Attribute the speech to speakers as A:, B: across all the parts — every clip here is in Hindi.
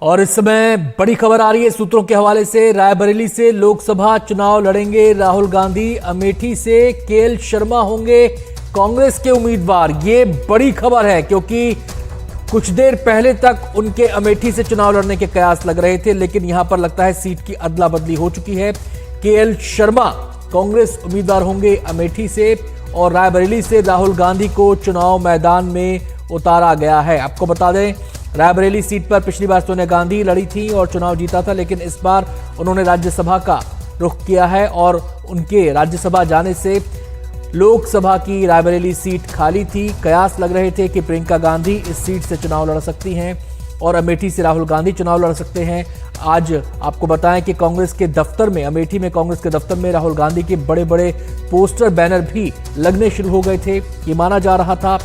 A: और इस समय बड़ी खबर आ रही है सूत्रों के हवाले से। रायबरेली से लोकसभा चुनाव लड़ेंगे राहुल गांधी। अमेठी से केएल शर्मा होंगे कांग्रेस के उम्मीदवार। ये बड़ी खबर है क्योंकि कुछ देर पहले तक उनके अमेठी से चुनाव लड़ने के कयास लग रहे थे, लेकिन यहां पर लगता है सीट की अदला बदली हो चुकी है। केएल शर्मा कांग्रेस उम्मीदवार होंगे अमेठी से और रायबरेली से राहुल गांधी को चुनाव मैदान में उतारा गया है। आपको बता दें, रायबरेली सीट पर पिछली बार सोनिया गांधी लड़ी थी और चुनाव जीता था, लेकिन इस बार उन्होंने राज्यसभा का रुख किया है और उनके राज्यसभा जाने से लोकसभा की रायबरेली सीट खाली थी। कयास लग रहे थे कि प्रियंका गांधी इस सीट से चुनाव लड़ सकती हैं और अमेठी से राहुल गांधी चुनाव लड़ सकते हैं। आज आपको बताएं कि कांग्रेस के दफ्तर में, अमेठी में कांग्रेस के दफ्तर में राहुल गांधी के बड़े बड़े पोस्टर बैनर भी लगने शुरू हो गए थे। ये माना जा रहा था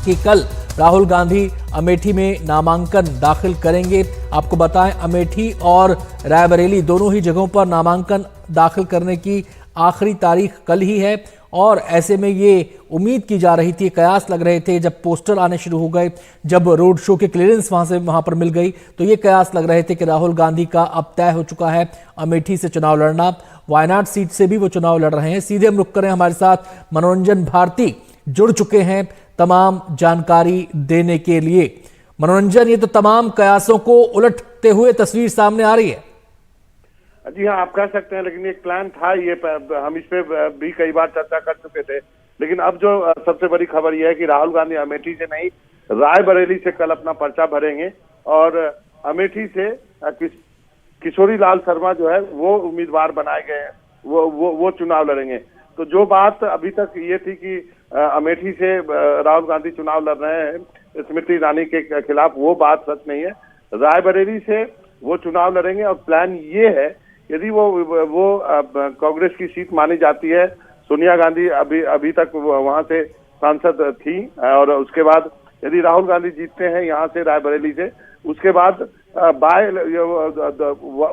A: कि कल राहुल गांधी अमेठी में नामांकन दाखिल करेंगे। आपको बताएं, अमेठी और रायबरेली दोनों ही जगहों पर नामांकन दाखिल करने की आखिरी तारीख कल ही है और ऐसे में ये उम्मीद की जा रही थी, कयास लग रहे थे, जब पोस्टर आने शुरू हो गए, जब रोड शो के क्लियरेंस वहां पर मिल गई, तो ये कयास लग रहे थे कि राहुल गांधी का अब तय हो चुका है अमेठी से चुनाव लड़ना। वायनाड सीट से भी वो चुनाव लड़ रहे हैं। सीधे हम रुक करें, हमारे साथ मनोरंजन भारती जुड़ चुके हैं तमाम जानकारी देने के लिए। मनोरंजन, ये तो तमाम कयासों को उलटते हुए तस्वीर सामने आ रही है।
B: जी हाँ, आप कह सकते हैं, लेकिन एक प्लान था ये। हम इस पे भी कई बार चर्चा कर चुके थे, लेकिन अब जो सबसे बड़ी खबर यह है कि राहुल गांधी अमेठी से नहीं, रायबरेली से कल अपना पर्चा भरेंगे और अमेठी से किशोरी लाल शर्मा जो है वो उम्मीदवार बनाए गए हैं, वो चुनाव लड़ेंगे। तो जो बात अभी तक ये थी कि अमेठी से राहुल गांधी चुनाव लड़ रहे हैं स्मृति ईरानी के खिलाफ, वो बात सच नहीं है। रायबरेली से वो चुनाव लड़ेंगे और प्लान ये है, यदि वो कांग्रेस की सीट मानी जाती है, सोनिया गांधी अभी तक वहां से सांसद थी, और उसके बाद यदि राहुल गांधी जीतते हैं यहाँ से रायबरेली से, उसके बाद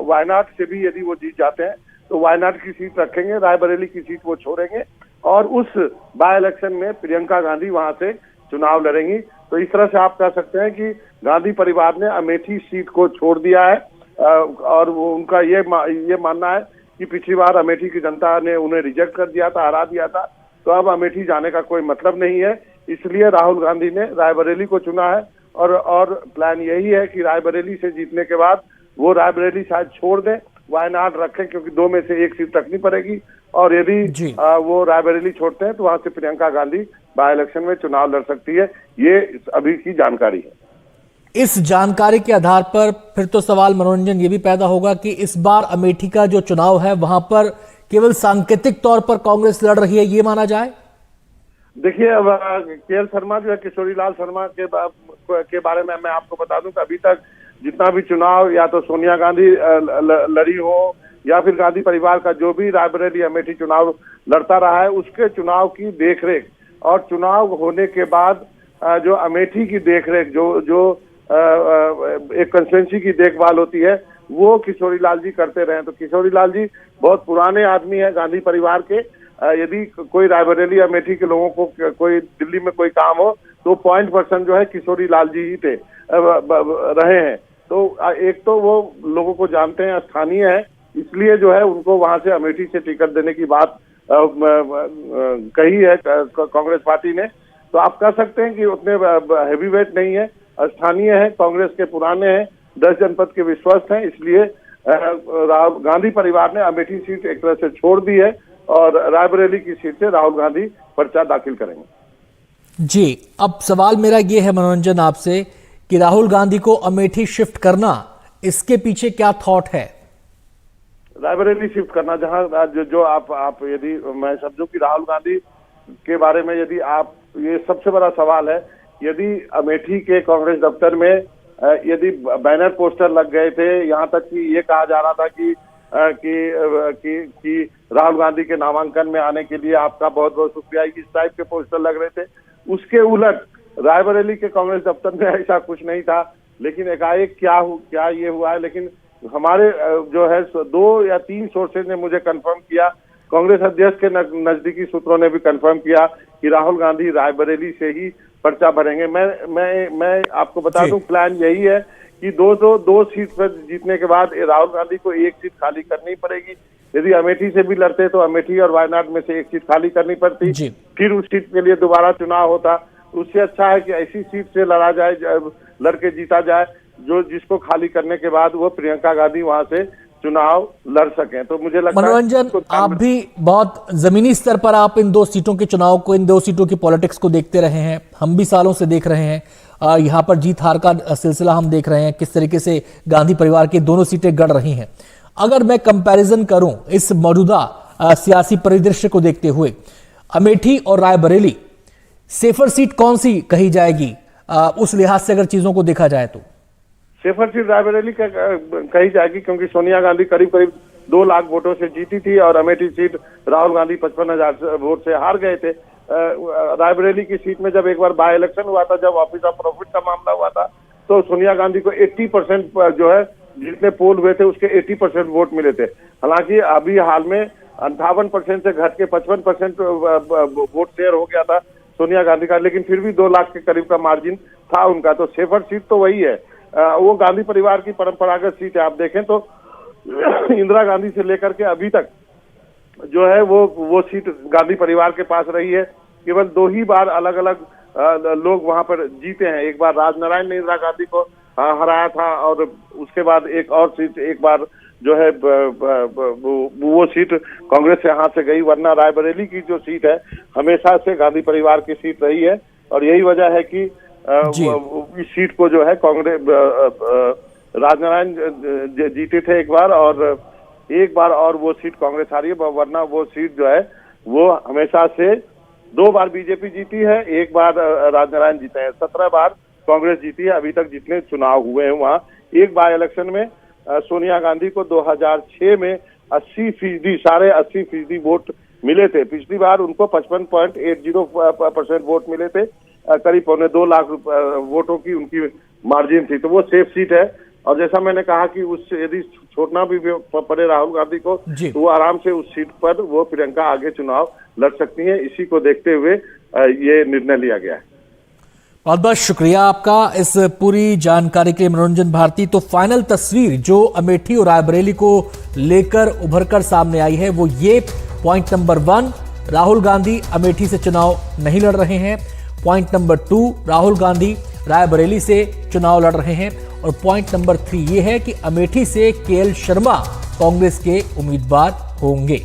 B: वायनाड से भी यदि वो जीत जाते हैं तो वायनाड की सीट रखेंगे, रायबरेली की सीट वो छोड़ेंगे और उस बाय इलेक्शन में प्रियंका गांधी वहां से चुनाव लड़ेंगी। तो इस तरह से आप कह सकते हैं कि गांधी परिवार ने अमेठी सीट को छोड़ दिया है और वो उनका ये मानना है कि पिछली बार अमेठी की जनता ने उन्हें रिजेक्ट कर दिया था, हरा दिया था, तो अब अमेठी जाने का कोई मतलब नहीं है। इसलिए राहुल गांधी ने रायबरेली को चुना है और प्लान यही है कि रायबरेली से जीतने के बाद वो रायबरेली शायद छोड़ दें, वायनाड रखें, क्योंकि दो में से एक सीट रखनी पड़ेगी, और यदि वो रायबरेली छोड़ते हैं तो वहां से प्रियंका गांधी बाय इलेक्शन में चुनाव लड़ सकती है। ये अभी की जानकारी है।
A: इस जानकारी के आधार पर फिर तो सवाल मनोरंजन ये भी पैदा होगा कि इस बार अमेठी का जो चुनाव है वहां पर केवल सांकेतिक तौर पर कांग्रेस लड़ रही है, ये माना जाए?
B: देखिए, केएल शर्मा जो है, किशोरी लाल शर्मा के बारे में मैं आपको बता दूं कि अभी तक जितना भी चुनाव या तो सोनिया गांधी लड़ी हो या फिर गांधी परिवार का जो भी रायबरेली अमेठी चुनाव लड़ता रहा है, उसके चुनाव की देखरेख और चुनाव होने के बाद जो अमेठी की देखरेख, जो एक कंस्टिट्यूंसी की देखभाल होती है, वो किशोरी लाल जी करते रहे। तो किशोरी लाल जी बहुत पुराने आदमी है गांधी परिवार के। यदि कोई रायबरेली अमेठी के लोगों को कोई दिल्ली में कोई काम हो तो पॉइंट पर्सन जो है किशोरी लाल जी ही थे, रहे हैं। तो एक तो वो लोगों को जानते हैं, स्थानीय है, इसलिए जो है उनको वहां से अमेठी से टिकट देने की बात कही है कांग्रेस पार्टी ने। तो आप कह सकते हैं कि उतने हैवीवेट नहीं है, स्थानीय है, कांग्रेस के पुराने हैं, 10 जनपद के विश्वस्त हैं, इसलिए गांधी परिवार ने अमेठी सीट एक तरह से छोड़ दी है और रायबरेली की सीट से राहुल गांधी पर्चा दाखिल करेंगे।
A: जी, अब सवाल मेरा ये है मनोरंजन आपसे कि राहुल गांधी को अमेठी शिफ्ट करना, इसके पीछे क्या थॉट है?
B: रायबरेली शिफ्ट करना, जहां जो आप यदि मैं समझूं कि राहुल गांधी के बारे में यदि आप, ये सबसे बड़ा सवाल है, यदि अमेठी के कांग्रेस दफ्तर में यदि बैनर पोस्टर लग गए थे, यहां तक कि ये कहा जा रहा था कि राहुल गांधी के नामांकन में आने के लिए आपका बहुत बहुत शुक्रिया, इस टाइप के पोस्टर लग रहे थे। उसके उलट रायबरेली के कांग्रेस दफ्तर में ऐसा कुछ नहीं था, लेकिन एकाएक क्या ये हुआ है। लेकिन हमारे जो है 2 या 3 सोर्सेज ने मुझे कंफर्म किया, कांग्रेस अध्यक्ष के नजदीकी सूत्रों ने भी कंफर्म किया कि राहुल गांधी रायबरेली से ही पर्चा भरेंगे। मैं आपको बता दूं, प्लान यही है कि दो सीट पर जीतने के बाद राहुल गांधी को एक सीट खाली करनी पड़ेगी। यदि अमेठी से भी लड़ते तो अमेठी और वायनाड में से एक सीट खाली करनी पड़ती, फिर उस सीट के लिए दोबारा चुनाव होता। उससे अच्छा है कि ऐसी सीट से लड़ा जाए, लड़के जीता जाए जो जिसको खाली करने के बाद वो प्रियंका गांधी वहां से चुनाव लड़ सकें। तो मुझे लगता
A: मनोरंजन, आप भी बहुत जमीनी स्तर पर आप इन दो सीटों के चुनाव को, इन दो सीटों की पॉलिटिक्स को देखते रहे हैं, हम भी सालों से देख रहे हैं। यहाँ पर जीत हार का सिलसिला हम देख रहे हैं, किस तरीके से गांधी परिवार की दोनों सीटें गढ़ रही हैं। अगर मैं कंपैरिजन करूं इस मौजूदा सियासी परिदृश्य को देखते हुए, अमेठी और रायबरेली सेफर सीट कौन सी कही जाएगी उस लिहाज से अगर चीजों को देखा जाए तो?
B: सेफर सीट रायबरेली कही जाएगी, क्योंकि सोनिया गांधी करीब करीब 2 लाख वोटों से जीती थी और अमेठी सीट राहुल गांधी 55,000 वोट से हार गए थे। रायबरेली की सीट में जब एक बार बाय इलेक्शन हुआ था, जब ऑफिस ऑफ प्रॉफिट का मामला हुआ था, तो सोनिया गांधी को 80% जो है जितने पोल हुए थे उसके 80% वोट मिले थे। हालांकि अभी हाल में 58% से घट के 55% वोट शेयर हो गया था सोनिया गांधी का, लेकिन फिर भी 2 लाख के करीब का मार्जिन था उनका। तो सेफर सीट तो वही है, वो गांधी परिवार की परंपरागत सीट है। आप देखें तो इंदिरा गांधी से लेकर के अभी तक जो है वो सीट गांधी परिवार के पास रही है। केवल 2 ही बार अलग अलग लोग वहां पर जीते हैं। एक बार राजनारायण ने इंदिरा गांधी को हराया था और उसके बाद एक और सीट एक बार जो है वो सीट कांग्रेस से हाथ से गई, वरना रायबरेली की जो सीट है हमेशा से गांधी परिवार की सीट रही है। और यही वजह है कि इस सीट को जो है कांग्रेस राजनारायण जीते थे एक बार और वो सीट कांग्रेस हारी है, वरना वो सीट जो है वो हमेशा से 2 बार बीजेपी जीती है, 1 बार राजनारायण जीते हैं, 17 बार कांग्रेस जीती है अभी तक जितने चुनाव हुए हैं वहाँ। एक बाय इलेक्शन में सोनिया गांधी को 2006 में 80% साढ़े 80% वोट मिले थे। पिछली बार उनको 55.80% वोट मिले थे, करीब 2.25 लाख वोटों की उनकी मार्जिन थी। तो वो सेफ सीट है। और जैसा मैंने कहा कि उससे यदि छोड़ना भी पड़े राहुल गांधी को तो वो आराम से उस सीट पर वो प्रियंका आगे चुनाव लड़ सकती हैं। इसी को देखते हुए ये निर्णय लिया गया है।
A: बहुत बहुत शुक्रिया आपका इस पूरी जानकारी के लिए मनोरंजन भारती। तो फाइनल तस्वीर जो अमेठी और रायबरेली को लेकर उभरकर सामने आई है वो ये, पॉइंट नंबर 1 राहुल गांधी अमेठी से चुनाव नहीं लड़ रहे हैं, पॉइंट नंबर 2 राहुल गांधी रायबरेली से चुनाव लड़ रहे हैं, और पॉइंट नंबर 3 ये है कि अमेठी से केएल शर्मा कांग्रेस के उम्मीदवार होंगे।